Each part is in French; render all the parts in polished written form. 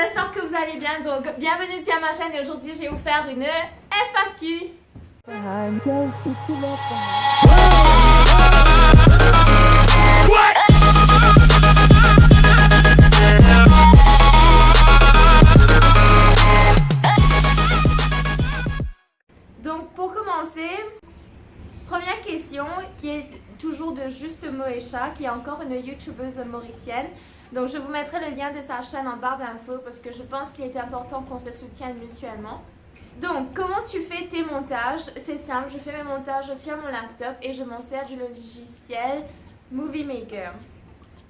j'espère que vous allez bien. Donc, bienvenue sur ma chaîne et aujourd'hui, je vais vous faire une FAQ. Donc, pour commencer, première question qui est toujours de Juste Moesha, qui est encore une youtubeuse mauricienne. Donc, je vous mettrai le lien de sa chaîne en barre d'infos parce que je pense qu'il est important qu'on se soutienne mutuellement. Donc, comment tu fais tes montages? C'est simple, je fais mes montages sur mon laptop et je m'en sers du logiciel Movie Maker.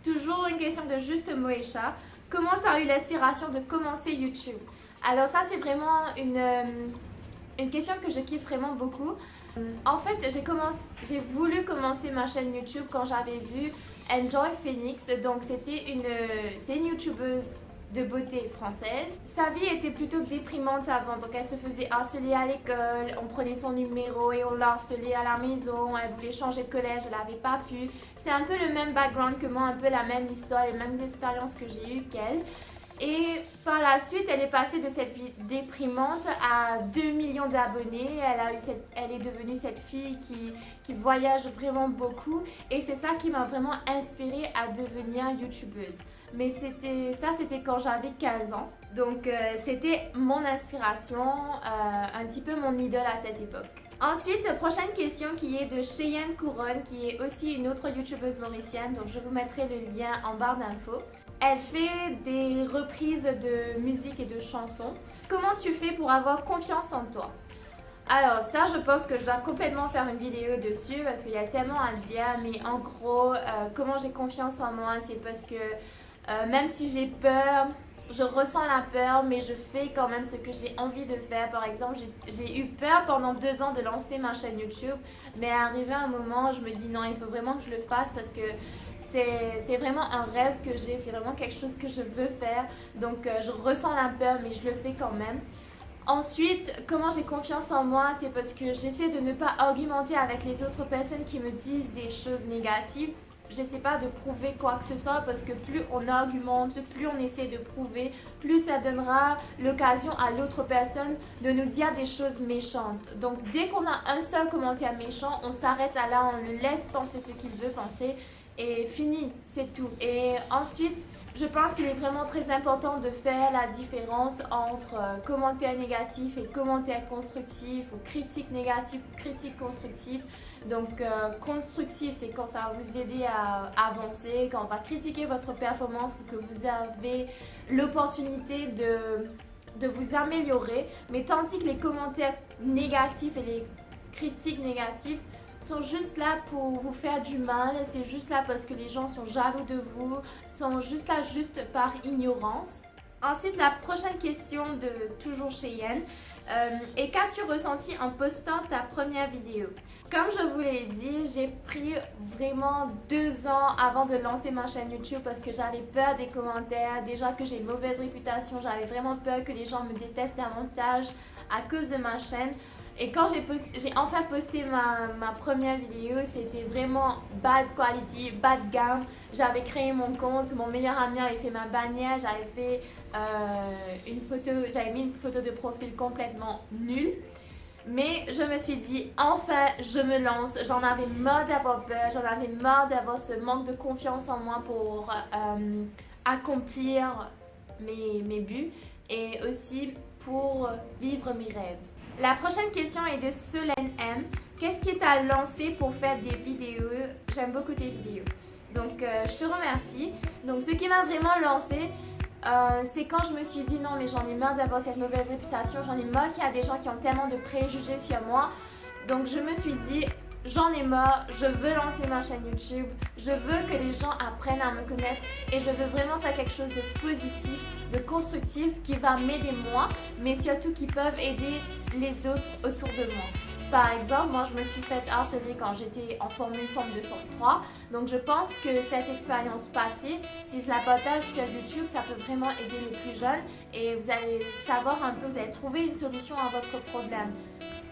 Toujours une question de Juste Moesha. Comment tu as eu l'inspiration de commencer YouTube? Alors ça, c'est vraiment une question que je kiffe vraiment beaucoup. En fait, j'ai voulu commencer ma chaîne YouTube quand j'avais vu Enjoy Phoenix. Donc, c'est une youtubeuse de beauté française. Sa vie était plutôt déprimante avant. Donc, elle se faisait harceler à l'école. On prenait son numéro et on la harcelait à la maison. Elle voulait changer de collège, elle n'avait pas pu. C'est un peu le même background que moi, un peu la même histoire, les mêmes expériences que j'ai eues qu'elle. Et par la suite, elle est passée de cette vie déprimante à 2 millions d'abonnés. Elle est devenue cette fille qui voyage vraiment beaucoup. Et c'est ça qui m'a vraiment inspirée à devenir youtubeuse. Mais c'était quand j'avais 15 ans. Donc c'était mon inspiration, un petit peu mon idole à cette époque. Ensuite, prochaine question qui est de Cheyenne Couronne, qui est aussi une autre youtubeuse mauricienne. Donc je vous mettrai le lien en barre d'infos. Elle fait des reprises de musique et de chansons. Comment tu fais pour avoir confiance en toi? Alors ça, je pense que je dois complètement faire une vidéo dessus parce qu'il y a tellement à dire. Mais en gros, comment j'ai confiance en moi, c'est parce que même si j'ai peur, je ressens la peur, mais je fais quand même ce que j'ai envie de faire. Par exemple, j'ai eu peur pendant 2 ans de lancer ma chaîne YouTube, mais arrivé à un moment, je me dis non, il faut vraiment que je le fasse parce que c'est vraiment un rêve que j'ai, c'est vraiment quelque chose que je veux faire. Donc, je ressens la peur, mais je le fais quand même. Ensuite, comment j'ai confiance en moi, c'est parce que j'essaie de ne pas argumenter avec les autres personnes qui me disent des choses négatives. J'essaie pas de prouver quoi que ce soit parce que plus on argumente, plus on essaie de prouver, plus ça donnera l'occasion à l'autre personne de nous dire des choses méchantes. Donc dès qu'on a un seul commentaire méchant, on s'arrête à là, on le laisse penser ce qu'il veut penser et fini, c'est tout. Et ensuite, je pense qu'il est vraiment très important de faire la différence entre commentaires négatifs et commentaires constructifs ou critiques négatives ou critiques constructives. Donc constructif, c'est quand ça va vous aider à avancer, quand on va critiquer votre performance pour que vous avez l'opportunité de vous améliorer. Mais tandis que les commentaires négatifs et les critiques négatives sont juste là pour vous faire du mal, c'est juste là parce que les gens sont jaloux de vous, sont juste là juste par ignorance. Ensuite, la prochaine question de toujours Cheyenne, et qu'as-tu ressenti en postant ta première vidéo? Comme je vous l'ai dit, j'ai pris vraiment 2 ans avant de lancer ma chaîne YouTube parce que j'avais peur des commentaires, déjà que j'ai une mauvaise réputation, j'avais vraiment peur que les gens me détestent davantage à cause de ma chaîne. Et quand j'ai enfin posté ma première vidéo, c'était vraiment bad quality, bas de gamme. J'avais créé mon compte, mon meilleur ami avait fait ma bannière, j'avais fait j'avais mis une photo de profil complètement nulle. Mais je me suis dit, enfin, je me lance. J'en avais marre d'avoir peur, j'en avais marre d'avoir ce manque de confiance en moi pour accomplir mes buts et aussi pour vivre mes rêves. La prochaine question est de Solène M. Qu'est-ce qui t'a lancé pour faire des vidéos? J'aime beaucoup tes vidéos. Donc, je te remercie. Donc, ce qui m'a vraiment lancé, c'est quand je me suis dit non, mais j'en ai marre d'avoir cette mauvaise réputation. J'en ai marre qu'il y a des gens qui ont tellement de préjugés sur moi. Donc, je me suis dit, j'en ai marre, je veux lancer ma chaîne YouTube. Je veux que les gens apprennent à me connaître et je veux vraiment faire quelque chose de positif, de constructif qui va m'aider moi, mais surtout qui peuvent aider les autres autour de moi. Par exemple, moi je me suis fait harceler quand j'étais en forme 1, forme 2, forme 3. Donc je pense que cette expérience passée, si je la partage sur YouTube, ça peut vraiment aider les plus jeunes et vous allez savoir un peu, vous allez trouver une solution à votre problème.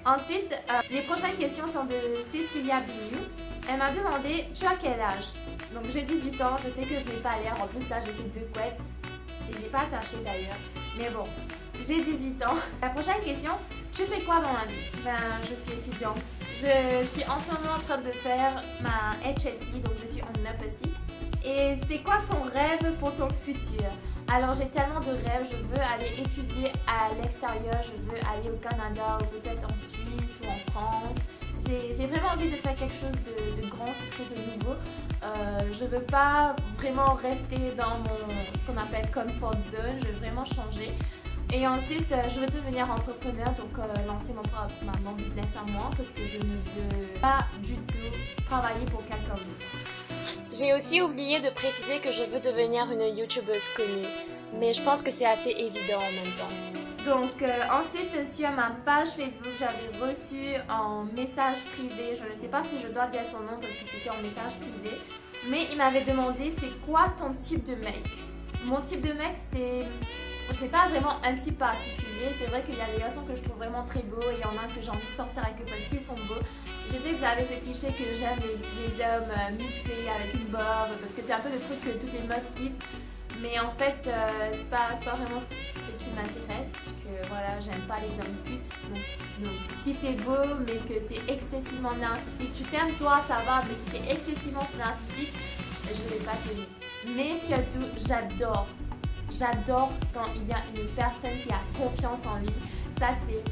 Ensuite, les prochaines questions sont de Cécilia Bignou. Elle m'a demandé, tu as quel âge? Donc j'ai 18 ans, je sais que je n'ai pas l'air, en plus là j'ai fait 2 couettes. et j'ai pas attaché d'ailleurs. Mais bon, j'ai 18 ans. La prochaine question, tu fais quoi dans la vie? Ben, je suis étudiante. Je suis en ce moment en train de faire ma HSC, donc je suis en Upper Six. Et c'est quoi ton rêve pour ton futur? Alors j'ai tellement de rêves, je veux aller étudier à l'extérieur, je veux aller au Canada ou peut-être en Suisse ou en France. J'ai vraiment envie de faire quelque chose de grand, quelque chose de nouveau. Je veux pas vraiment rester dans ce qu'on appelle comfort zone, je veux vraiment changer. Et ensuite, je veux devenir entrepreneur, donc lancer mon business à moi parce que je ne veux pas du tout travailler pour quelqu'un d'autre. J'ai aussi oublié de préciser que je veux devenir une youtubeuse connue, mais je pense que c'est assez évident en même temps. Donc ensuite sur ma page Facebook, j'avais reçu un message privé, je ne sais pas si je dois dire son nom parce que c'était un message privé, mais il m'avait demandé c'est quoi ton type de mec. Mon type de mec c'est pas vraiment un type particulier, c'est vrai qu'il y a des garçons que je trouve vraiment très beaux et il y en a que j'ai envie de sortir avec eux parce qu'ils sont beaux. Je sais que vous avez ce cliché que j'aime les hommes musclés avec une barbe parce que c'est un peu le truc que toutes les meufs kiffent. Mais en fait, c'est pas vraiment ce qui m'intéresse, parce que voilà, j'aime pas les hommes putes. Donc si t'es beau, mais que t'es excessivement narcissique, tu t'aimes toi, ça va, mais si t'es excessivement narcissique, je vais pas t'aimer. Mais surtout, j'adore quand il y a une personne qui a confiance en lui. Ça, c'est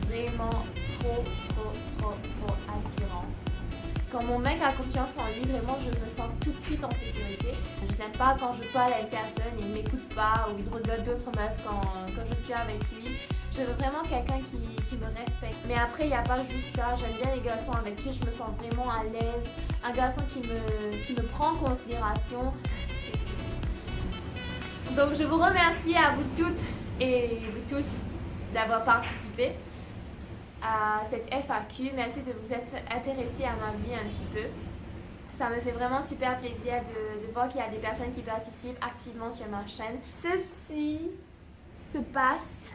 vraiment trop attirant. Quand mon mec a confiance en lui, vraiment, je me sens tout de suite en sécurité. Je n'aime pas quand je parle à une personne et il ne m'écoute pas ou il regarde d'autres meufs quand je suis avec lui. Je veux vraiment quelqu'un qui me respecte. Mais après, il n'y a pas juste ça. J'aime bien les garçons avec qui je me sens vraiment à l'aise. Un garçon qui me prend en considération. Donc, je vous remercie à vous toutes et vous tous d'avoir participé à cette FAQ. Merci de vous être intéressés à ma vie un petit peu. Ça me fait vraiment super plaisir de voir qu'il y a des personnes qui participent activement sur ma chaîne. Ceci se passe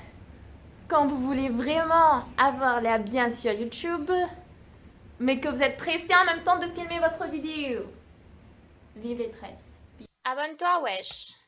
quand vous voulez vraiment avoir l'air bien sur YouTube, mais que vous êtes pressé en même temps de filmer votre vidéo. Vive les tresses. Abonne-toi, wesh!